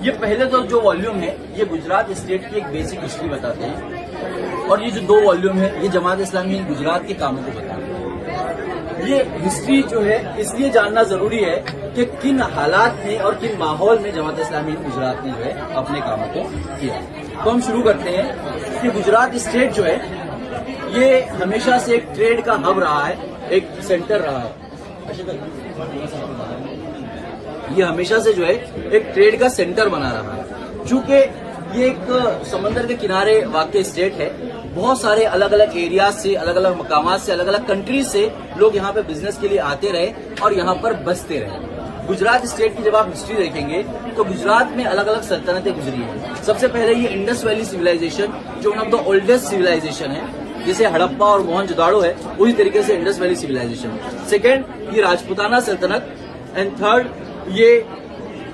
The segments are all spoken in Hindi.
ये पहले तो जो वॉल्यूम है ये गुजरात स्टेट की एक बेसिक हिस्ट्री बताते हैं और ये जो 2 वॉल्यूम है ये जमात इस्लामी हिंद गुजरात के कामों को बताते हैं। ये हिस्ट्री जो है इसलिए जानना जरूरी है कि किन हालात में और किन माहौल में जमात इस्लामी हिंद गुजरात ने जो है अपने कामों को किया। तो हम शुरू करते हैं कि गुजरात स्टेट जो है ये हमेशा से एक ट्रेड का हब रहा है, एक सेंटर रहा है। ये हमेशा से जो है एक ट्रेड का सेंटर बना रहा है। चूंकि ये एक समंदर के किनारे वाक़ स्टेट है, बहुत सारे अलग अलग एरियाज से, अलग अलग मकामात से, अलग अलग कंट्रीज से लोग यहाँ पे बिजनेस के लिए आते रहे और यहाँ पर बसते रहे। गुजरात स्टेट की जब आप हिस्ट्री देखेंगे तो गुजरात में अलग अलग सल्तनतें गुजरी हैं। सबसे पहले ये इंडस वैली सिविलाइजेशन जो one of the oldest civilisation है, जैसे हड़प्पा और मोहनजोदाड़ो है, उसी तरीके से इंडस वैली सिविलाइजेशन। सेकेंड ये राजपूताना सल्तनत एंड थर्ड ये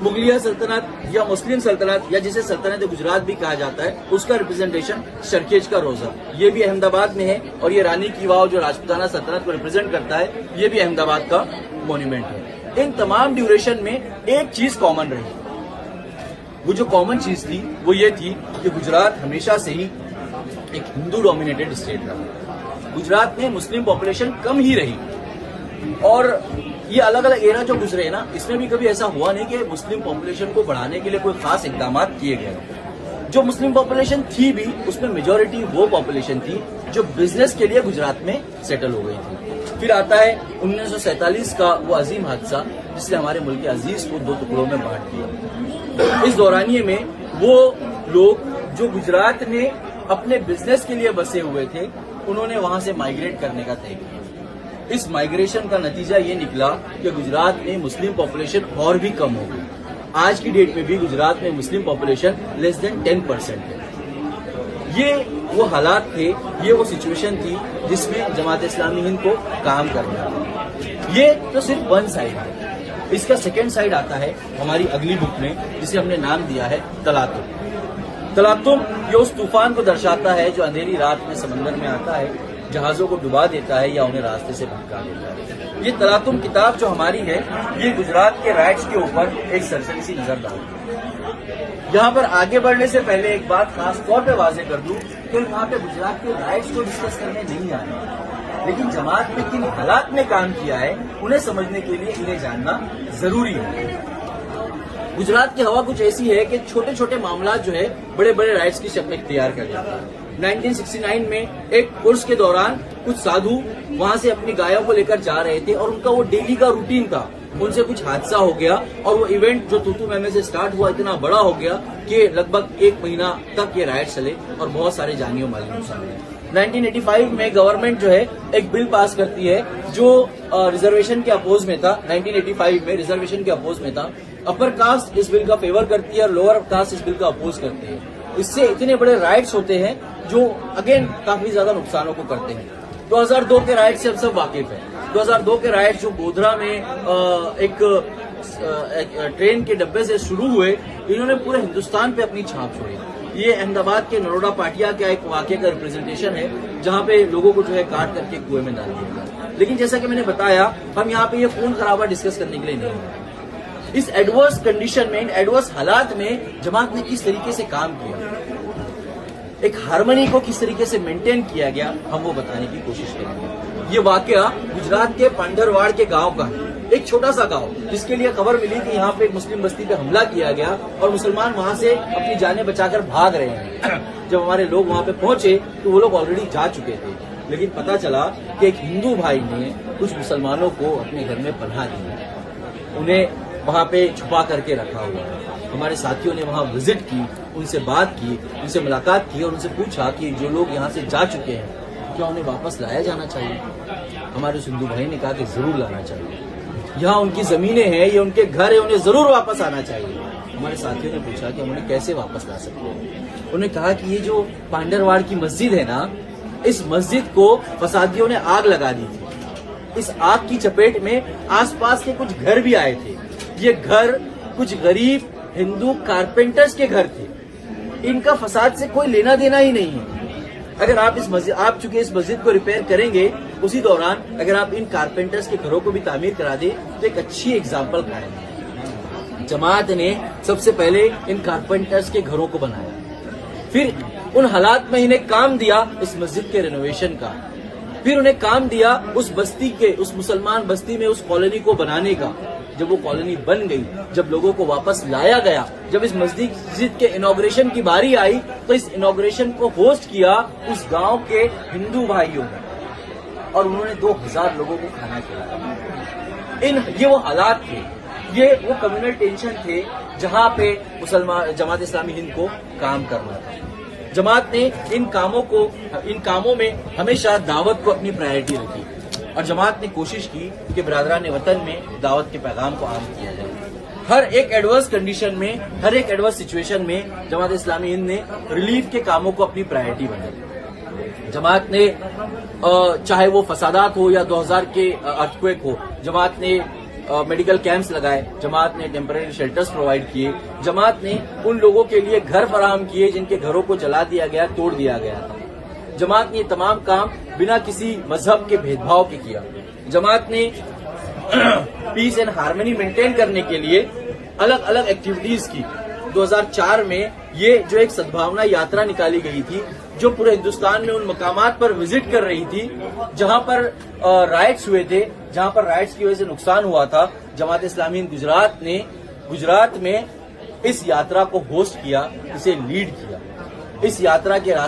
मुगलिया सल्तनत या मुस्लिम सल्तनत या जिसे सल्तनत गुजरात भी कहा जाता है, उसका रिप्रेजेंटेशन शर्केज का रोजा, ये भी अहमदाबाद में है। और ये रानी की वाव जो राजपूताना सल्तनत को रिप्रेजेंट करता है, ये भी अहमदाबाद का मॉन्यूमेंट है। इन तमाम ड्यूरेशन में एक चीज कॉमन रही, वो जो कॉमन चीज थी वो ये थी कि गुजरात हमेशा से ही एक हिंदू डोमिनेटेड स्टेट रहा। गुजरात में मुस्लिम पॉपुलेशन कम ही रही और ये अलग अलग एरा जो गुजरे ना, इसमें भी कभी ऐसा हुआ नहीं कि मुस्लिम पॉपुलेशन को बढ़ाने के लिए कोई खास इकदाम किए गए। जो मुस्लिम पॉपुलेशन थी भी उसमें मेजॉरिटी वो पॉपुलेशन थी जो बिजनेस के लिए गुजरात में सेटल हो गई थी। फिर आता है 1947 का वो अजीम हादसा जिसने हमारे मुल्क के अजीज को 2 टुकड़ों में बांट दिया। इस दौरानिये में वो लोग जो गुजरात में अपने बिजनेस के लिए बसे हुए थे, उन्होंने वहां से माइग्रेट करने का तय किया। इस माइग्रेशन का नतीजा ये निकला कि गुजरात में मुस्लिम पॉपुलेशन और भी कम हो गई। आज की डेट में भी गुजरात में मुस्लिम पॉपुलेशन लेस देन 10% है। ये वो हालात थे, ये वो सिचुएशन थी जिसमें जमात इस्लामी हिंद को काम करना था। ये तो सिर्फ वन साइड है। इसका सेकेंड साइड आता है हमारी अगली बुक में, जिसे हमने नाम दिया है तलातुम। तलातुम ये उस तूफान को दर्शाता है जो अंधेरी रात में समंदर में आता है, जहाजों को डुबा देता है या उन्हें रास्ते से भटका देता है। ये तलातुम किताब जो हमारी है, ये गुजरात के राइट्स के ऊपर एक सरसरी सी नजर डालती है। यहाँ पर आगे बढ़ने से पहले एक बात खास तौर पे वाजे कर दूं कि यहाँ पे गुजरात के राइट्स को डिस्कस करने नहीं आए, लेकिन जमात में किन हालात में काम किया है उन्हें समझने के लिए इन्हें जानना जरूरी है। गुजरात की हवा कुछ ऐसी है कि छोटे छोटे मामला जो है बड़े बड़े राइट्स की शक्ल इख्तियार कर जाता है। 1969 में एक उर्स के दौरान कुछ साधु वहां से अपनी गायों को लेकर जा रहे थे और उनका वो डेली का रूटीन था। उनसे कुछ हादसा हो गया और वो इवेंट जो तूतू मैमे से स्टार्ट हुआ इतना बड़ा हो गया कि लगभग 1 महीना तक ये राइट चले और बहुत सारे जानी और माली नुकसान हुए। 1985 में गवर्नमेंट जो है एक बिल पास करती है जो रिजर्वेशन के अपोज में था। 1985 में रिजर्वेशन के अपोज में था। अपर कास्ट इस बिल का फेवर करती है और लोअर कास्ट इस बिल का अपोज करती है। इससे इतने बड़े राइट्स होते हैं जो अगेन काफी ज्यादा नुकसानों को करते हैं। 2002 के राइट से हम सब वाकिफ हैं। 2002 के राइट जो गोधरा में एक ट्रेन के डब्बे से शुरू हुए, इन्होंने पूरे हिंदुस्तान पे अपनी छाप छोड़ी। ये अहमदाबाद के नरोडा पाटिया का एक वाकये का रिप्रेजेंटेशन है, जहां पे लोगों को जो है काट करके कुएं में डाल दिया गया। लेकिन जैसा कि मैंने बताया, हम यहाँ पे ये खून खराबा डिस्कस करने के लिए नहीं है। इस एडवर्स कंडीशन में, इन एडवर्स हालात में जमात ने किस तरीके से काम किया, एक हार्मनी को किस तरीके से मेंटेन किया गया, हम वो बताने की कोशिश करेंगे। ये वाकया गुजरात के पांडरवाड़ के गांव का है, एक छोटा सा गांव जिसके लिए खबर मिली कि यहाँ पे एक मुस्लिम बस्ती पे हमला किया गया और मुसलमान वहां से अपनी जानें बचाकर भाग रहे हैं। जब हमारे लोग वहां पे पहुंचे तो वो लोग ऑलरेडी जा चुके थे, लेकिन पता चला कि एक हिंदू भाई ने कुछ मुसलमानों को अपने घर में पनाह दी, उन्हें वहां पे छुपा करके रखा हुआ है। हमारे साथियों ने वहां विजिट की, उनसे बात की, उनसे मुलाकात की और उनसे पूछा कि जो लोग यहाँ से जा चुके हैं क्या उन्हें वापस लाया जाना चाहिए। हमारे उस हिंदू भाई ने कहा कि जरूर लाना चाहिए, यहाँ उनकी जमीनें हैं, ये उनके घर है, उन्हें जरूर वापस आना चाहिए। हमारे साथियों ने पूछा कि हम उन्हें कैसे वापस ला सकते हैं। उन्होंने कहा कि ये जो पांडरवाड़ की मस्जिद है ना, इस मस्जिद को फसादियों ने आग लगा दी थी। इस आग की चपेट में आसपास के कुछ घर भी आए थे। ये घर कुछ गरीब हिंदू कारपेंटर्स के घर थे, इनका फसाद से कोई लेना देना ही नहीं है। अगर आप चूंकि इस मस्जिद को रिपेयर करेंगे, उसी दौरान अगर आप इन कारपेंटर्स के घरों को भी तामीर करा दे तो एक अच्छी एग्जाम्पल कायम है। जमात ने सबसे पहले इन कारपेंटर्स के घरों को बनाया, फिर उन हालात में इन्हें काम दिया इस मस्जिद के रेनोवेशन का, फिर उन्हें काम दिया उस बस्ती के, उस मुसलमान बस्ती में उस कॉलोनी को बनाने का। जब वो कॉलोनी बन गई, जब लोगों को वापस लाया गया, जब इस मस्जिद के इनॉग्रेशन की बारी आई, तो इस इनॉग्रेशन को होस्ट किया उस गांव के हिंदू भाइयों ने और उन्होंने 2000 लोगों को खाना खिलाया। ये वो हालात थे, ये वो कम्युनल टेंशन थे जहां पे मुसलमान जमात इस्लामी हिंद को काम करना था। जमात ने इन कामों में हमेशा दावत को अपनी प्रायोरिटी रखी और जमात ने कोशिश की कि बिरादरान वतन में दावत के पैगाम को आम किया जाए। हर एक एडवर्स कंडीशन में, हर एक एडवर्स सिचुएशन में जमात इस्लामी हिंद ने रिलीफ के कामों को अपनी प्रायोरिटी बनाई। जमात ने चाहे वो फसादात हो या 2000 के अर्थक्वेक हो, जमात ने मेडिकल कैंप्स लगाए, जमात ने टेम्पररी शेल्टर्स प्रोवाइड किए, जमात ने उन लोगों के लिए घर फराहम किए जिनके घरों को जला दिया गया, तोड़ दिया गया था। जमात ने ये तमाम काम बिना किसी मजहब के भेदभाव के किया। जमात ने पीस एंड हार्मनी मेंटेन करने के लिए अलग अलग एक्टिविटीज की। 2004 में ये जो एक सद्भावना यात्रा निकाली गई थी, जो पूरे हिंदुस्तान में उन मकामात पर विजिट कर रही थी जहां पर राइट्स हुए थे, जहां पर राइट्स की वजह से नुकसान हुआ था। जमात इस्लामी हिंद गुजरात ने गुजरात में इस यात्रा को होस्ट किया, इसे लीड किया। इस यात्रा के